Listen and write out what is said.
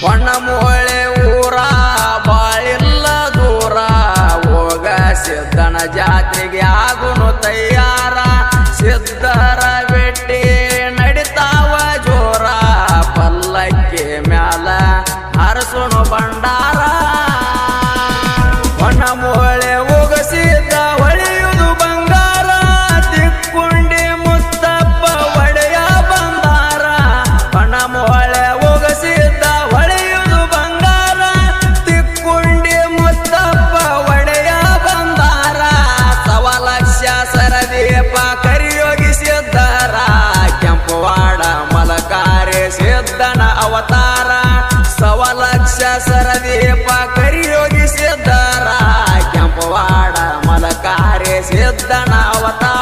ಹೊನ್ನಮೂಳೆ ಊರ ಬಾಳಿಲ್ಲ ದೂರ ಹೋಗ ಸಿದ್ದನ ಜಾತ್ರೆಗೆ ಆಗುನು ತಯ್ಯಾರ ಸಿದ್ಧರ ಬೆಟ್ಟಿ ನಡಿತಾವ ಜೋರ ಪಲ್ಲಕ್ಕಿ ಮ್ಯಾಲ ಹರಸುನು ಭಂಡಾರ ಹೊನ್ನಮೂಳೆ ಹೋಗಸಿದ್ದ ಹೊಳೆಯುವುದು ಬಂಗಾರ ತಿಕ್ಕುಂಡಿ ಮುತ್ತಪ್ಪ ಒಡೆಯ ಬಂದಾರ ಹೊನ್ನಮೂಳೆ ಹೋಗಸಿದ್ದ ಹೊಳೆಯುವುದು ಬಂಗಾರ ತಿಕ್ಕುಂಡಿ ಮುತ್ತಪ್ಪ ಒಡೆಯ ಬಂದಾರ ಸವಲಕ್ಷ ಸರದೀಪ ಕರಿಯೋಗಿ ಸಿದ್ಧರ ಕೆಂಪುವಾಡ ಮಲಕಾರೆ ಸಿದ್ಧನ ಅವತಾರ ಸವಲಕ್ಷ ಸರದೀಪ ಕರಿಯೋಗಿ ಸಿದ್ಧರ ಕೆಂಪುವಾಡ ಮಲಕಾರೆ ಸಿದ್ಧನ ಅವತಾರ